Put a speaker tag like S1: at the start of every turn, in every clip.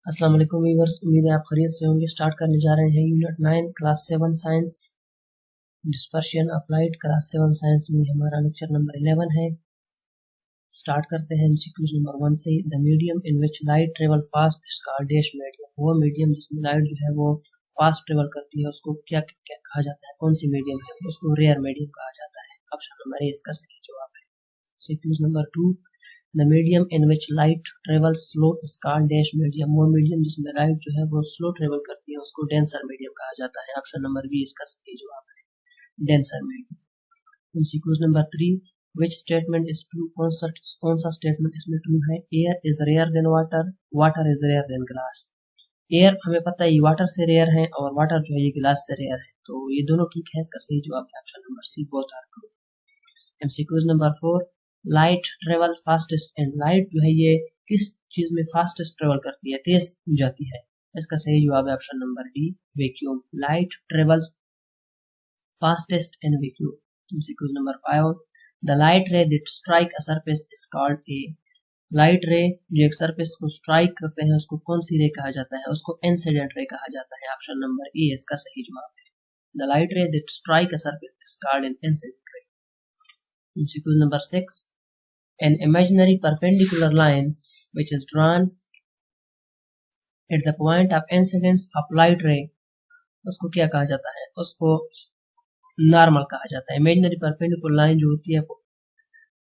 S1: अस्सलाम वालेकुम व्यूअर्स, उम्मीद है आप खैरियत से होंगे। स्टार्ट करने जा रहे हैं unit 9 class 7 science dispersion applied. Class 7 science में हमारा लेक्चर नंबर 11 है। स्टार्ट करते हैं एमसीक्यूज नंबर 1 से। The medium in which light travel fast is called dash medium. वो मीडियम जिसमें लाइट जो है वो फास्ट ट्रेवल करती है उसको क्या क्या कहा जाता है? कौन सी मीडियम है? उसको रेयर मीडियम कहा जाता है। ऑप्शन नंबर ए इसका सही जवाब है। MCQs number 2, the medium in which light travel slow is called dash medium. वो मीडियम जिसमें लाइट जो है वो स्लो ट्रेवल करती है उसको डेंसर मीडियम कहा जाता है। ऑप्शन नंबर बी इसका सही जवाब है, denser medium. MCQs number 3, which statement is true. कौन सा स्टेटमेंट इसमें ट्रू है? Air is rare than water, water is rare than glass. Air हमें पता है ये वाटर से रेयर है और वाटर जो है ये ग्लास से रेयर है, तो ये दोनों ठीक है। इसका सही जवाब है option number C, both are true. MCQs number 4, light travel fastest and. Light जो है ये किस चीज में फास्टेस्ट ट्रेवल करती है, तेज जाती है? इसका सही जवाब है option number D, vacuum. Light travels fastest in vacuum. MCQs number 5, the light रे that strike a surface is called a. Light रे जो एक सरफेस को स्ट्राइक करते हैं उसको कौन सी रे कहा जाता है? उसको इंसिडेंट रे कहा जाता है। ऑप्शन नंबर ए इसका सही जवाब है, द लाइट रे that strike a surface is called an incident ray. MCQs number 6, an imaginary perpendicular line which is drawn at the point of incidence of light ray, उसको क्या कहा जाता है? उसको नॉर्मल कहा जाता है। इमेजिनरी परपेंडिकुलर लाइन जो होती है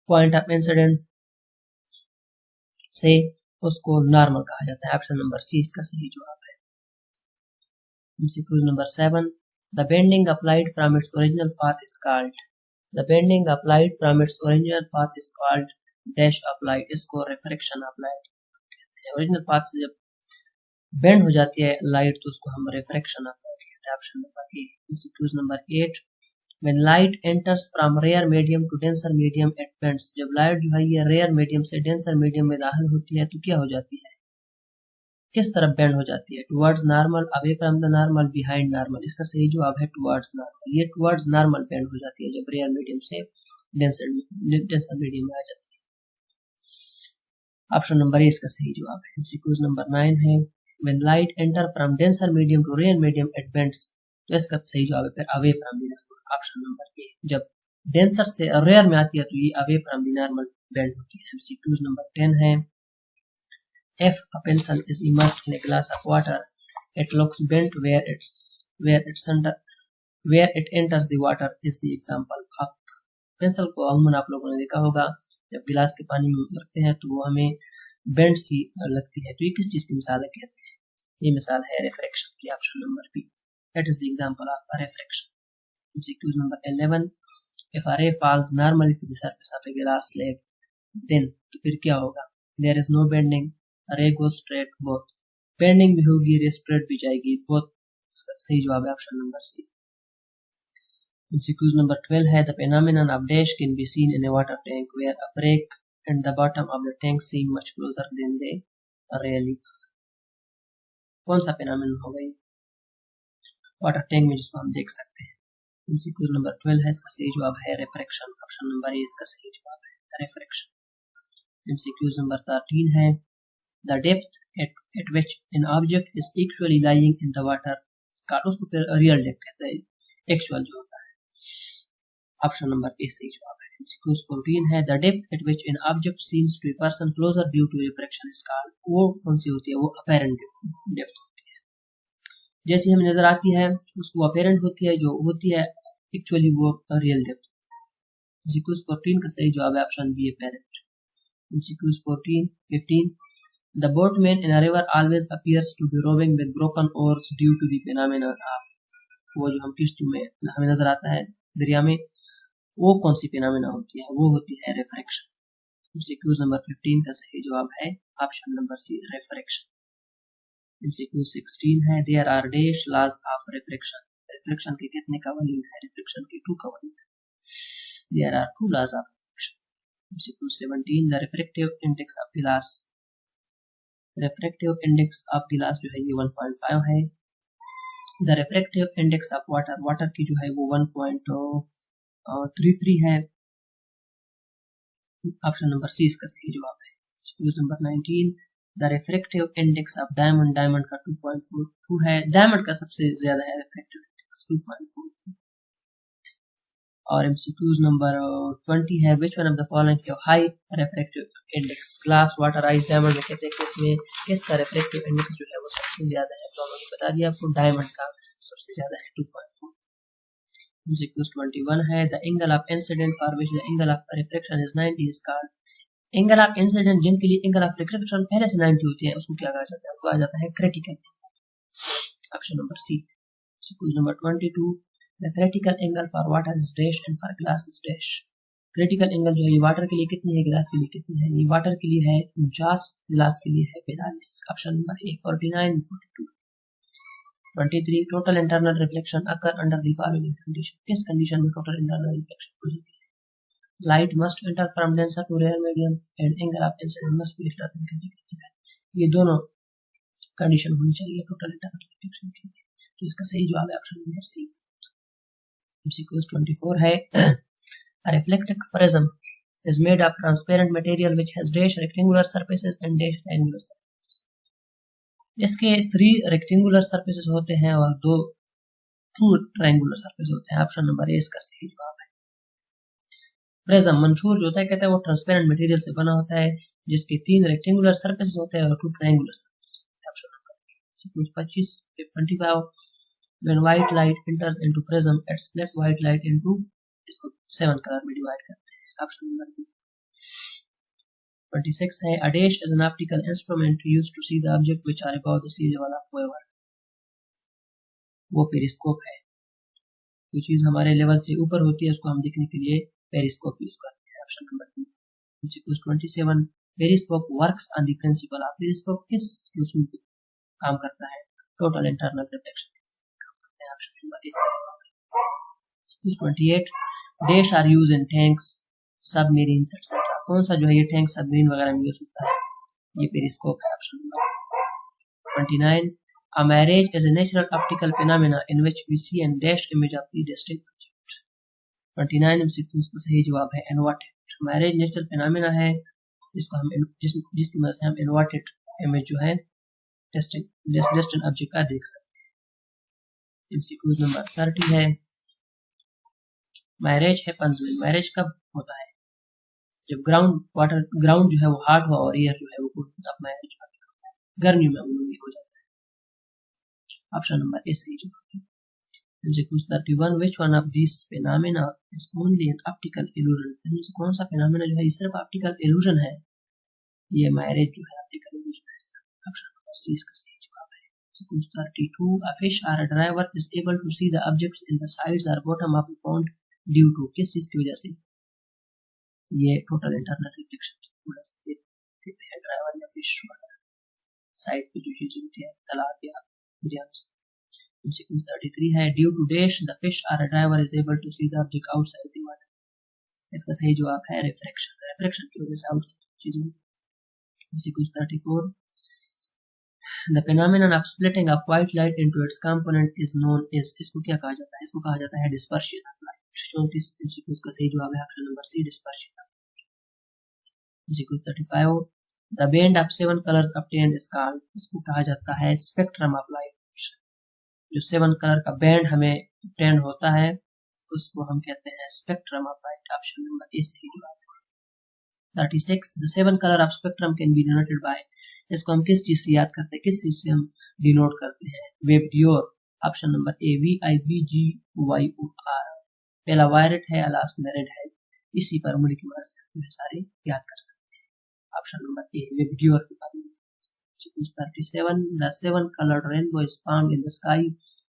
S1: पॉइंट ऑफ इंसिडेंट से, उसको नॉर्मल कहा जाता है। ऑप्शन नंबर सी इसका सही जवाब है। Number 7, the bending applied from its original path is called। the bending applied from its original path is called dash applied. इसको रिफ्रैक्शन अप्लाइड कहते हैं। ओरिजिनल पाथ से जब बेंड हो जाती है लाइट तो उसको हम रिफ्रैक्शन अप्लाइड कहते हैं। Option number A. MCQs number 8, when light enters from rare medium to denser medium it bends. जब लाइट जो है ये रेयर मीडियम से डेंसर मीडियम में दाखिल होती है तो क्या हो जाती है, किस तरफ बेंड हो जाती है? Towards normal, away from the normal, behind normal. इसका सही जवाब है टुवर्ड्स नॉर्मल। ये टुवर्ड्स नॉर्मल बेंड हो जाती है जब रेयर मीडियम से डेंसर मीडियम में आ जाती है। ऑप्शन नंबर ए इसका सही जवाब है। एमसीक्यूज नंबर 9 है, when light enter from denser medium to rare medium it bends. तो इसका सही जवाब है फिर away from the normal. Option number A, जब डेंसर से रेयर में आती है तो ये away from the normal bend होती है। एमसीक्यूज नंबर 10 है, if a pencil is immersed in a glass of water it looks bent where it enters the water is the example of। Pencil को अमूमन आप लोगों ने देखा होगा जब गिलास के पानी में रखते हैं तो वो हमें बेंड सी लगती है, तो ये किस चीज की मिसाल है कहते हैं? ये मिसाल है रिफ्रैक्शन की। Option number B, that is the example of refraction. MCQs number 11, if a ray falls normally to the surface of a glass slab then, तो फिर क्या होगा? There is no bending, ray goes straight both. Bending भी होगी, रे straight भी जाएगी, both. इसका सही जवाब है option number C. MCQs number 12 है, the phenomenon of dash can be seen in a water tank where a break and the bottom of the tank seem much closer than they really। कौन सा phenomenon होगा ये water tank में जिसको हम देख सकते हैं? एमसीक्यूज नंबर 12 है, इसका सही जवाब है रिफ्रैक्शन। ऑप्शन नंबर ए इसका सही जवाब है, रिफ्रैक्शन। एमसीक्यूज नंबर 13 है, the depth at which an object is actually lying in the water उसको फिर रियल डेप्थ कहते हैं, एक्चुअल जो होता है। ऑप्शन नंबर ए सही जवाब है। एमसीक्यूज 14 है, the depth at which an object seems to a person closer due to refraction is called। वो कौन सी होती है? वो apparent डेप्थ होती है, जैसी हमें नजर आती है उसको apparent होती है, जो होती है एक्चुअली वो रियल डेप्थ। एमसीक्यूज 14 का सही जवाब है option B, apparent। MCQs 15, the boatman in a river always appears to be rowing with broken oars due to the phenomenon of। वो जो हम किश्ती में हमें नजर आता है दरिया में, वो कौन सी फिनोमेना होती है? वो होती है रिफ्रैक्शन। एमसीक्यूज नंबर 15 का सही जवाब है option number C, refraction. MCQs 16 है, there are dash laws of refraction. Refraction के कितने कवानीन है? रिफ्रैक्शन के 2 कवानीन है। There are 2 laws of refraction. MCQs 17, the refractive index of glass. Refractive index of glass जो है ये 1.5 है। The refractive index of water, water की जो है वो 1.33 है। ऑप्शन नंबर सी इसका सही जवाब है। MCQs number 19, the refractive index of diamond, diamond का 2.42 है, डायमंड का सबसे ज्यादा है रिफ्रैक्टिव इंडेक्स 2.42। और एमसीक्यूज नंबर 20 है, which one of the following high refractive index, glass, water, ice, diamond में कहते हैं किसमें किसका रिफ्रैक्टिव इंडेक्स जो है वो सबसे ज्यादा है, तो हमने बता दिया आपको डायमंड का सबसे ज्यादा है 2.4। एमसीक्यूज 21 है, the angle of incident for which the angle of reflection is 90 is called, angle of incident जिनके लिए एंगल ऑफ रिफ्लेक्शन पहले से 90 होती है उसको क्या कहा जाता है, कहा जाता है critical angle. Option number C. MCQs number 22, the critical angle for water is dash and for glass is dash, critical angle जो है ये वाटर के लिए कितनी है, ग्लास के लिए कितनी है, ये वाटर के लिए है 49, ग्लास के लिए है 42। Option number A 49 42। 23, total internal reflection occur under the following condition, किस कंडीशन में टोटल इंटरनल रिफ्लेक्शन हो जाती है, light must enter from denser to rare medium and angle of incident must be greater than critical, ये दोनों condition होनी चाहिए total internal reflection के लिए, तो इसका सही जवाब है ऑप्शन नंबर सी। एमसीक्यूज 24 है, a reflective prism is made of transparent material which has dash rectangular surfaces and dash triangular surfaces, इसके 3 रेक्टेंगुलर सरफेसेस होते हैं और 2 ट्रू ट्रायंगुलर सरफेस होते हैं। ऑप्शन नंबर ए इसका सही जवाब है। प्रिज्म मंशूर जो होता है कहता है वो ट्रांसपेरेंट मटेरियल से बना होता है जिसके 3 रेक्टेंगुलर सरफेसेस होते हैं और 2 triangular surface. Option number 25 25 when white light enters into prism it split white light into, इसको 7 कलर में डिवाइड करते हैं। Option number B. 26 है, a dash is an optical instrument used to see the object which are above the sea level of water, वो periscope है, जो चीज हमारे लेवल से ऊपर होती है उसको हम देखने के लिए पेरिस्कोप यूज करते हैं। Option number B. 27 periscope works on the principle of, periscope किस यूज पे काम करता है, total internal reflection. Option number A. 28 dash are use in tanks submarines etcetera, कौन सा जो है ये टैंक सबमरीन वगैरह में यूज होता है, ये पेरिस्कोप है। Option number 29 a marriage is a natural optical phenomena in which we see a dashed image of the distinct object। 29 MCQ का सही जवाब है इन्वर्टेड, मैरिज नेचुरल फिनोमेना है जिसको हम जिसकी मदद से हम इन्वर्टेड इमेज जो है डिस्टेंट ऑब्जेक्ट का देख सकते हैं। MCQ नंबर 30 है, मैरिज हैपेंस व्हेन, मैरिज कब होता है, जब ग्राउंड जो है वो हॉट हो और एयर जो है वो कूल, तब मैरिज होता है, गर्मी में ये हो जाता है। ऑप्शन नंबर ए सही जवाब है। MCQ 31 which one of this phenomena is only an optical illusion, इनमें से कौन सा फिनोमेना जो है ये सिर्फ ऑप्टिकल इल्यूजन है, ये मैरिज जो है ऑप्टिकल इल्यूजन है। ऑप्शन नंबर सी इसका सही जवाब है। MCQ 32 a fish or a diver is able to see the objects in the sides or bottom of the pond due to, किस चीज की वजह से, ये टोटल इंटरनल रिफ्लेक्शन की वजह से देखते हैं ड्राइवर या फिश साइड पे जो चीजें होती है तालाब या दरिया में। MCQ 33 है, due to dash the fish और driver is able to see the object outside the water, इसका सही जवाब है रिफ्रैक्शन, रिफ्रैक्शन की वजह से आउटसाइड चीजें। MCQ 34 the phenomenon of splitting of white light into its component is known is, इसको क्या कहा जाता है, इसको कहा जाता है डिस्पर्शन ऑफ लाइट। 34 MCQ का सही जवाब है option number C dispersion. MCQ 35 the band of 7 colours obtained is called, इसको कहा जाता है स्पेक्ट्रम ऑफ लाइट, जो 7 कलर का बैंड हमें ऑब्टेन्ड होता है उसको हम कहते हैं spectrum of light. Option number A सही जवाब है। 36 the 7 colour of spectrum can be denoted by, इसको हम किस चीज से याद करते हैं, किस चीज से हम डिनोट करते हैं, वेबड्योर। ऑप्शन नंबर ए VIBGYOR, पहला वायरेट है लास्ट में रेड है, इसी फॉर्मूले की मदद से हम सारे याद कर सकते हैं। ऑप्शन नंबर ए वेबड्योर की formula. 37 the 7 colored rainbow is found in the sky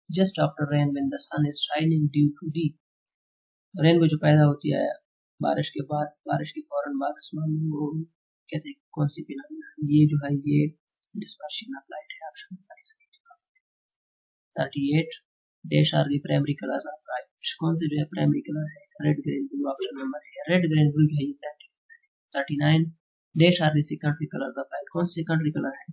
S1: just after rain when the sun is shining due to the, rainbow जो पैदा होती है बारिश के बाद, बारिश के फौरन बाद आसमान में, वो कहते हैं कौन सी फिनोमेना, ये जो है ये डिस्पर्शन ऑफ लाइट है। ऑप्शन नंबर ए सही जवाब है। 38 dash are the primary colours of light, कौन से जो है प्राइमरी कलर है, red green blue. Option number A red green blue जो है ये प्राइमरी कलर है। 39 dash are the secondary colours of light, कौन से सेकेंडरी कलर है,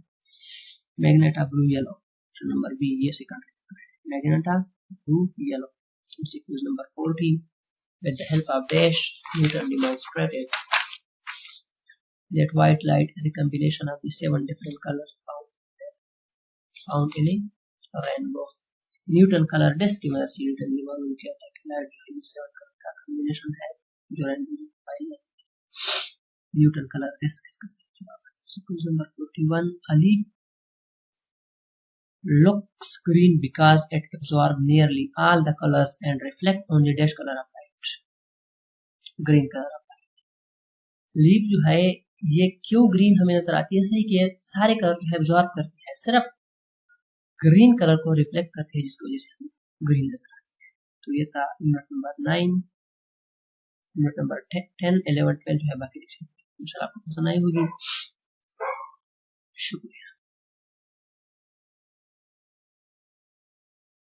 S1: magenta blue yellow. Option number B ये सेकेंडरी कलर है, magenta blue yellow. MCQ number 40 with the help of dash Newton demonstrated that white light is a combination of the 7 different colors found in a rainbow. Newton colour disc की मदद से Newton ने मालूम किया था कि light जो है 7 कलर का कॉम्बिनेशन है जो रेनबो में पाई जाती है। न्यूटन कलर डिस्क इसका सही जवाब है। Question number 41, a leaf looks green because it absorbs nearly all the colors and reflect only dash color of light. Green colour of light. Leaf जो है ये क्यों ग्रीन हमें नजर आती है, इसलिए कि सारे कलर जो है एब्जॉर्ब करती है, सिर्फ ग्रीन कलर को रिफ्लेक्ट करती है, जिसकी वजह से हमें ग्रीन नजर आती है। तो ये था यूनिट नंबर 9। यूनिट नंबर 10, 11, 12 जो है बाकी इंशाल्लाह आपको पसंद आई होगी। शुक्रिया।